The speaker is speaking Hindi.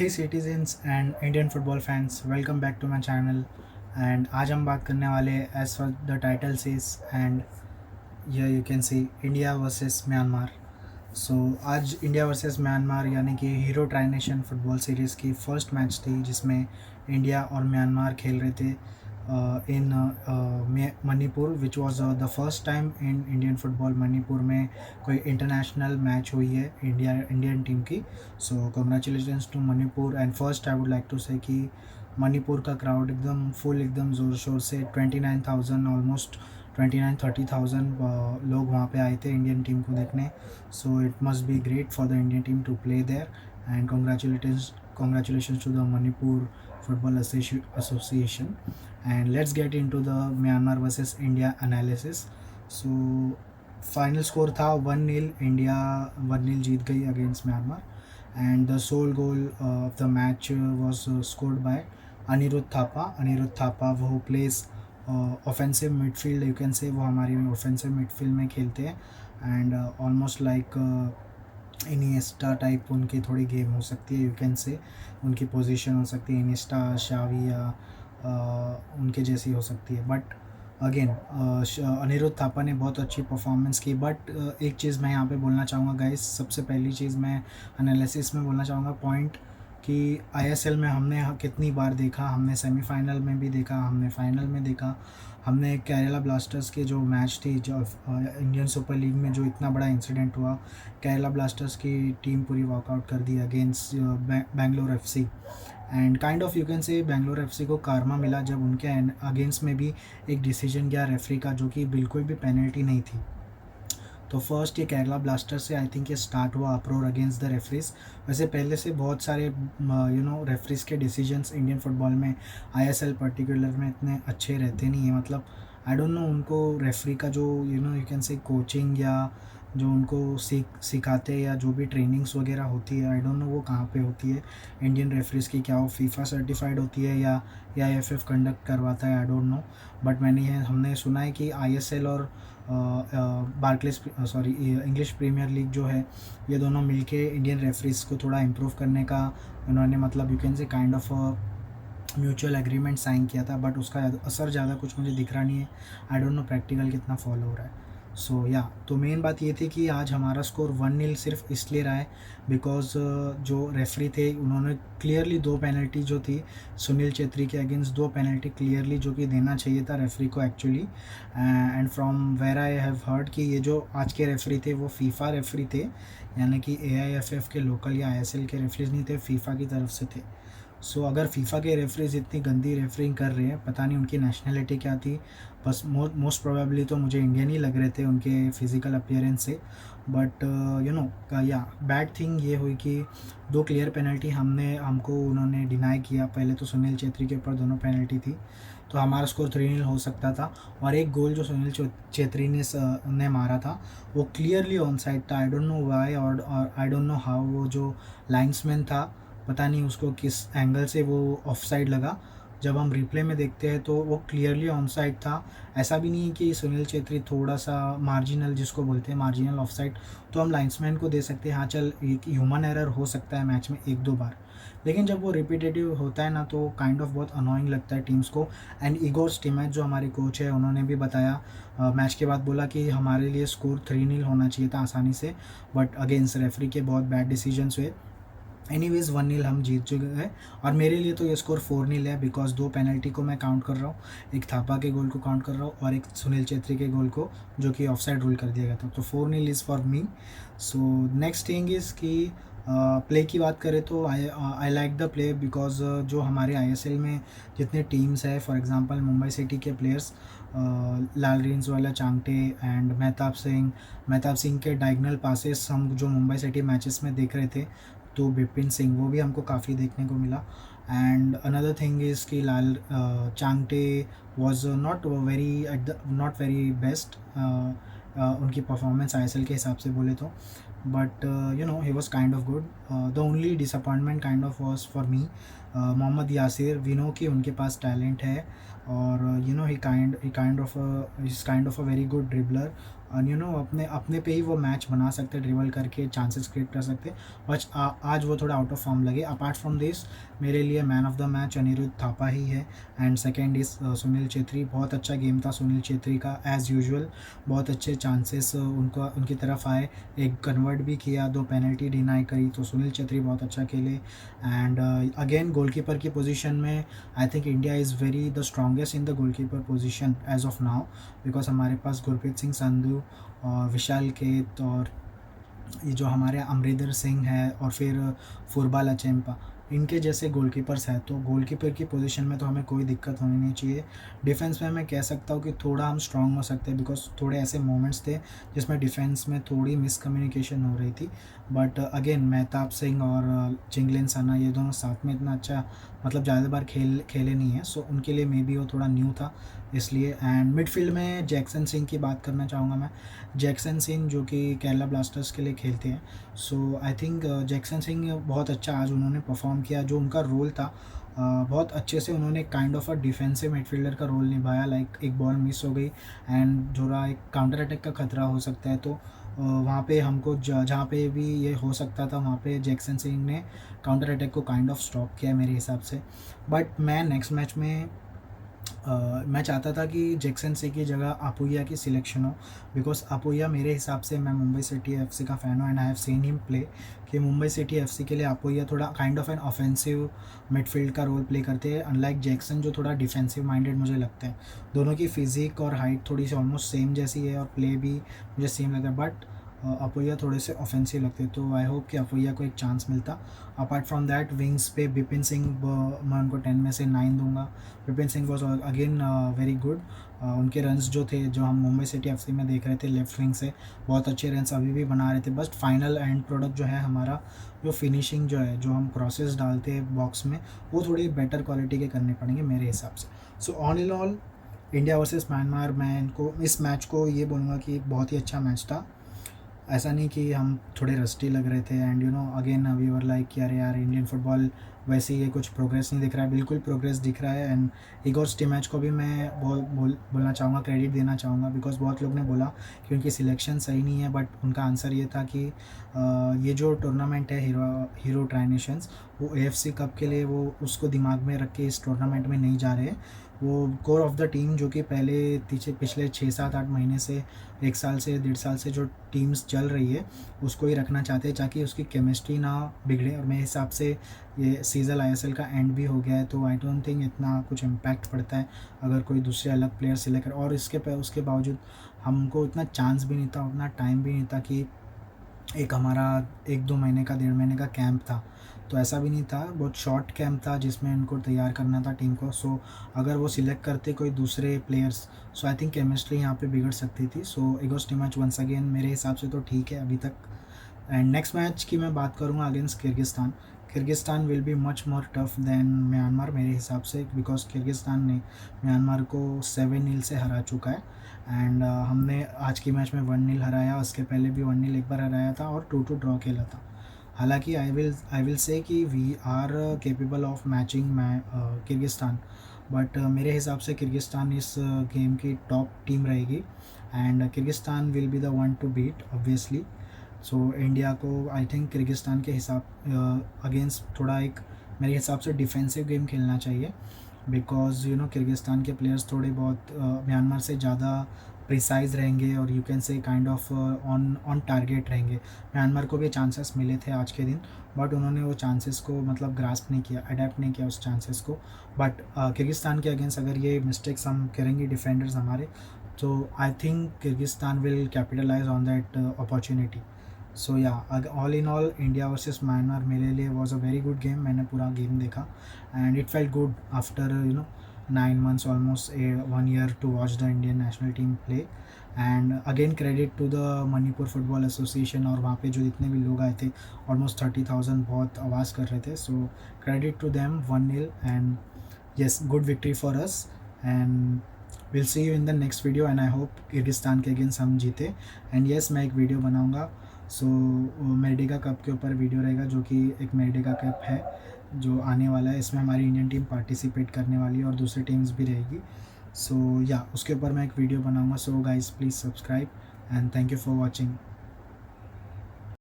Hey citizens and Indian football fans, welcome back to my channel. And आज हम बात करने वाले हैं as for the title says and here you can see India versus Myanmar. सो आज इंडिया वर्सेस म्यांमार यानी कि hero tri nation football series की फर्स्ट मैच थी जिसमें इंडिया और म्यांमार खेल रहे थे in Manipur which was the first time in Indian football Manipur में कोई इंटरनेशनल मैच हुई है इंडियन टीम की. So congratulations to Manipur and first I would like to say कि मणिपुर का क्राउड एकदम फुल एकदम ज़ोर शोर से 29,000 ऑलमोस्ट 29-30,000 लोग वहाँ पे आए थे इंडियन टीम को देखने. So it must be great for the Indian team to play there and congratulations to the Manipur Football Association. And let's get into the Myanmar versus India analysis. So final score था 1-0. इंडिया 1-0 जीत गई against Myanmar and the sole goal of the match was scored by Anirudh Thapa वो plays offensive midfield you can say. वो हमारी ऑफेंसिव मिडफील्ड में खेलते हैं and almost like Iniesta type उनकी थोड़ी गेम हो सकती है यू कैन से. उनकी पोजीशन हो सकती है इनिएस्टा शावी या उनके जैसी हो सकती है. बट अगेन अनिरुद्ध थापा ने बहुत अच्छी परफॉर्मेंस की. बट एक चीज़ मैं यहाँ पे बोलना चाहूँगा गाइस. सबसे पहली चीज़ मैं एनालिसिस में बोलना चाहूँगा पॉइंट कि आईएसएल में हमने कितनी बार देखा. हमने सेमीफाइनल में भी देखा, हमने फाइनल में देखा, हमने केरला ब्लास्टर्स के जो मैच थी जो इंडियन सुपर लीग में जो इतना बड़ा इंसिडेंट हुआ. केरला ब्लास्टर्स की टीम पूरी वॉकआउट कर दी against Bangalore FC and kind of you can say Bangalore FC को कारमा मिला जब उनके अगेंस्ट में भी एक डिसीजन गया रेफरी का जो कि बिल्कुल भी पेनल्टी नहीं थी. तो फर्स्ट ये केरला ब्लास्टर्स से आई थिंक ये स्टार्ट हुआ अप्रोर अगेंस्ट द रेफरीज. वैसे पहले से बहुत सारे रेफरीज के डिसीजंस इंडियन फुटबॉल में आईएसएल पर्टिकुलर में इतने अच्छे रहते नहीं हैं. मतलब आई डोंट नो उनको रेफरी का जो यू कैन से कोचिंग या जो उनको सिखाते हैं या जो भी ट्रेनिंग्स वगैरह होती है आई डोंट नो वो कहाँ पे होती है इंडियन रेफरीज़ की. क्या वो फीफा सर्टिफाइड होती है या एएफएफ कंडक्ट करवाता है आई डोंट नो. बट हमने सुना है कि आईएसएल और Barclays sorry English Premier League जो है ये दोनों मिलके इंडियन रेफरीज़ को थोड़ा इम्प्रूव करने का उन्होंने मतलब you can say kind of mutual agreement sign किया था. बट उसका असर ज़्यादा कुछ मुझे दिख रहा नहीं है. आई डोंट नो प्रैक्टिकल कितना फॉलो हो रहा है. सो या तो मेन बात ये थी कि आज हमारा स्कोर 1-0 सिर्फ इसलिए रहा है बिकॉज जो रेफरी थे उन्होंने क्लियरली दो पेनल्टी जो थी सुनील चेत्री के अगेंस्ट दो पेनल्टी क्लियरली जो कि देना चाहिए था रेफरी को actually. And from where I have heard कि ये जो आज के रेफरी थे वो फीफा रेफरी थे यानी कि एआईएफएफ के लोकल या आईएसएल के रेफरीज नहीं थे, फीफा की तरफ से थे. सो अगर फीफा के रेफरीज इतनी गंदी रेफरिंग कर रहे हैं पता नहीं उनकी नेशनलिटी क्या थी. बस मोस्ट प्रोबेबली तो मुझे इंडियन ही लग रहे थे उनके फिज़िकल अपीयरेंस से. बट या बैड थिंग ये हुई कि दो क्लियर पेनल्टी हमको उन्होंने डिनाई किया. पहले तो सुनील चेत्री के ऊपर दोनों पेनल्टी थी तो हमारा स्कोर 3-0 हो सकता था. और एक गोल जो सुनील चेत्री ने मारा था वो क्लियरली ऑन साइड था. आई डोंट नो वाई और आई डोंट नो हाउ. वो जो लाइन्समैन था पता नहीं उसको किस एंगल से वो ऑफ साइड लगा. जब हम रिप्ले में देखते हैं तो वो क्लियरली ऑन साइड था. ऐसा भी नहीं है कि सुनील चेत्री थोड़ा सा मार्जिनल जिसको बोलते हैं मार्जिनल ऑफ साइड तो हम लाइन्समैन को दे सकते हैं. हाँ चल एक ह्यूमन एरर हो सकता है मैच में एक दो बार, लेकिन जब वो रिपीटेटिव होता है ना तो काइंड ऑफ बहुत अनोइंग लगता है टीम्स को. एंड इगोर स्टिमैच जो हमारे कोच है उन्होंने भी बताया मैच के बाद बोला कि हमारे लिए स्कोर 3-0 होना चाहिए था आसानी से. बट अगेंस्ट रेफरी के बहुत बैड डिसीजंस हुए. एनीवेज 1-0 हम जीत चुके हैं और मेरे लिए तो ये स्कोर 4-0 है बिकॉज दो पेनल्टी को मैं काउंट कर रहा हूँ. एक थापा के गोल को काउंट कर रहा हूँ और एक सुनील चेत्री के गोल को जो कि ऑफसाइड रूल कर दिया गया था. तो 4-0 is for me. So next thing is कि प्ले की बात करें तो I like the play because जो हमारे आईएसएल में जितने टीम्स है फॉर एग्जांपल मुंबई सिटी के प्लेयर्स लाल वाला चांगटे एंड मेहताब सिंह के डायगनल पासेस हम जो मुंबई सिटी मैचेस में देख रहे थे तो बिपिन सिंह वो भी हमको काफ़ी देखने को मिला. एंड अनदर थिंग इज़ कि Lal Chhangte was not very best उनकी परफॉर्मेंस आईएसएल के हिसाब से बोले तो. But he was kind of good. The only disappointment kind of was for me Mohammed Yasir. We know कि उनके पास टैलेंट है और he kind of a very good dribbler. You know अपने अपने पे ही वो मैच बना सकते, ड्रिबल करके चांसेस क्रिएट कर सकते। बट आज वो थोड़ा आउट ऑफ फॉर्म लगे। अपार्ट फ्रॉम दिस मेरे लिए man of the match Anirudh Thapa ही है। And second is Sunil Chhetri. बहुत अच्छा गेम था सुनील छेत्री का एज़ यूजुअल। बहुत अच्छे चांसेस उनको उनकी तरफ आए, एक कन्वर्ट भी किया, 2 पेनल्टी डिनाई करी, तो सुनील छेत्री बहुत अच्छा खेले। एंड अगेन गोलकीपर की पोजीशन में I think India is very the strongest in the goalkeeper position as of now, because हमारे पास गुरप्रीत सिंह संधू और विशाल केत और ये जो हमारे अमरिंदर सिंह है और फिर फुरबाल अचेम्पा, इनके जैसे गोलकीपर्स हैं। तो गोलकीपर की पोजीशन में तो हमें कोई दिक्कत होनी नहीं चाहिए। डिफेंस में मैं कह सकता हूँ कि थोड़ा हम स्ट्रांग हो सकते हैं, बिकॉज थोड़े ऐसे मोमेंट्स थे जिसमें डिफेंस में थोड़ी मिसकम्युनिकेशन हो रही थी। बट अगेन मेहताब सिंह और चिंगलेन सना ये दोनों साथ में इतना अच्छा मतलब ज़्यादा बार खेले नहीं है, सो उनके लिए मे बी वो थोड़ा न्यू था इसलिए। एंड मिडफील्ड में जैक्सन सिंह की बात करना चाहूँगा मैं। जैक्सन सिंह जो कि केरला ब्लास्टर्स के लिए खेलते हैं, सो आई थिंक जैक्सन सिंह बहुत अच्छा आज उन्होंने परफॉर्म किया। जो उनका रोल था बहुत अच्छे से उन्होंने kind of a defensive midfielder का रोल निभाया। लाइक एक बॉल मिस हो गई एंड थोड़ा एक काउंटर अटैक का खतरा हो सकता है, तो वहाँ पे हमको जहाँ पे भी ये हो सकता था वहाँ पे जैक्सन सिंह ने काउंटर अटैक को काइंड ऑफ स्टॉप किया मेरे हिसाब से। बट मैं नेक्स्ट मैच में मैं चाहता था कि जैक्सन से की जगह अपुया की सिलेक्शन हो, बिकॉज अपुया मेरे हिसाब से, मैं मुंबई सिटी एफसी का फ़ैन हूँ and I have seen him play, कि मुंबई सिटी एफसी के लिए अपुया थोड़ा kind of an offensive midfield का रोल प्ले करते हैं, अनलाइक जैक्सन जो थोड़ा डिफेंसिव माइंडेड मुझे लगता है। दोनों की फिजिक और हाइट थोड़ी सी ऑलमोस्ट सेम जैसी है और प्ले भी मुझे सेम लगता है, बट अपुया थोड़े से ऑफेंसिव लगते, तो आई होप कि अपुया को एक चांस मिलता। अपार्ट फ्रॉम दैट विंग्स पे बिपिन सिंह, मैं उनको 10 में से 9 दूंगा। Vipin Singh was again very good. उनके रन्स जो थे जो हम मुंबई सिटी एफसी में देख रहे थे लेफ्ट विंग से, बहुत अच्छे रन्स अभी भी बना रहे थे। बस फाइनल एंड प्रोडक्ट जो है हमारा, जो फिनिशिंग जो है, जो हम क्रॉसेस डालते हैं बॉक्स में, वो थोड़ी बेटर क्वालिटी के करने पड़ेंगे मेरे हिसाब से। So all in all India versus Myanmar, मैं इनको इस मैच को ये बोलूँगा कि बहुत ही अच्छा मैच था। ऐसा नहीं कि हम थोड़े रस्टी लग रहे थे and you know again we were like कि अरे यार इंडियन फुटबॉल वैसे ही है, कुछ प्रोग्रेस नहीं दिख रहा है। बिल्कुल प्रोग्रेस दिख रहा है। एंड इगोर स्टिमैच को भी मैं बोलना चाहूँगा, क्रेडिट देना चाहूँगा, बिकॉज बहुत लोग ने बोला कि उनकी सिलेक्शन सही नहीं है, बट उनका आंसर ये था कि ये जो टूर्नामेंट है हीरो ट्राई नेशंस, वो AFC कप के लिए वो उसको दिमाग में रख के इस टूर्नामेंट में नहीं जा रहे हैं। वो कोर ऑफ द टीम जो कि पिछले 6-7-8 महीने से, 1 साल से 1.5 साल से जो टीम्स चल रही है, उसको ही रखना चाहते हैं ताकि उसकी केमिस्ट्री ना बिगड़े। और मेरे हिसाब से ये सीज़न ISL का एंड भी हो गया है, तो आई डोंट थिंक इतना कुछ इम्पैक्ट पड़ता है अगर कोई दूसरे अलग प्लेयर सिलेक्ट कर। और उसके बावजूद हमको इतना चांस भी नहीं था, उतना टाइम भी नहीं था कि एक हमारा 1-2 महीने का 1.5 महीने का कैंप था, तो ऐसा भी नहीं था। बहुत शॉर्ट कैंप था जिसमें उनको तैयार करना था टीम को। सो अगर वो सिलेक्ट करते कोई दूसरे players, so I think chemistry यहाँ पे बिगड़ सकती थी। सो इगोर स्टिमैच वंस अगेन मेरे हिसाब से तो ठीक है अभी तक। एंड नेक्स्ट मैच की मैं बात करूँगा against Kyrgyzstan. Kyrgyzstan will be much more tough than Myanmar मेरे हिसाब से, बिकॉज किर्गिस्तान ने म्यांमार को 7-0 से हरा चुका है। एंड हमने आज की मैच में 1-0 हराया, उसके पहले भी 1-0 एक बार हराया था और 2-2 ड्रॉ खेला था। हालांकि आई विल से कि we are capable of matching Kyrgyzstan, but मेरे हिसाब से किर्गिस्तान इस गेम की टॉप टीम रहेगी and Kyrgyzstan will be the one to beat obviously. So India को आई थिंक किर्गिस्तान के हिसाब अगेंस्ट थोड़ा एक मेरे हिसाब से डिफेंसिव गेम खेलना चाहिए, बिकॉज यू नो किर्गिस्तान के प्लेयर्स थोड़े बहुत म्यांमार से ज़्यादा प्रिसाइज रहेंगे और you can say kind of on target रहेंगे। म्यांमार को भी चांसेस मिले थे आज के दिन, बट उन्होंने वो चांसेस को मतलब ग्रास्प नहीं किया, अडेप्ट नहीं किया उस चांसेस को। बट किर्गिस्तान के अगेंस्ट अगर ये मिस्टेक्स हम करेंगे डिफेंडर्स हमारे, तो I think Kyrgyzstan will capitalize on that opportunity. So yeah all in all India versus Myanmar मेरे लिए was a very good game. मैंने पूरा गेम देखा and it felt good after 9 months, almost 1 year, to watch the Indian national team play. And again credit to the Manipur football association, और वहाँ पे जो जितने भी लोग आए थे ऑलमोस्ट 30,000 बहुत आवाज़ कर रहे थे, so credit to them. 1-0 and yes, good victory for us, and we'll see you in the next video and I hope Kyrgyzstan के अगेंस्ट हम जीते। एंड yes, मैं एक वीडियो बनाऊंगा, सो मेडिका कप के ऊपर वीडियो रहेगा, जो कि एक मेडिका कप है जो आने वाला है। इसमें हमारी इंडियन टीम पार्टिसिपेट करने वाली है और दूसरी टीम्स भी रहेगी। सो या उसके ऊपर मैं एक वीडियो बनाऊंगा। So guys please subscribe and thank you for watching.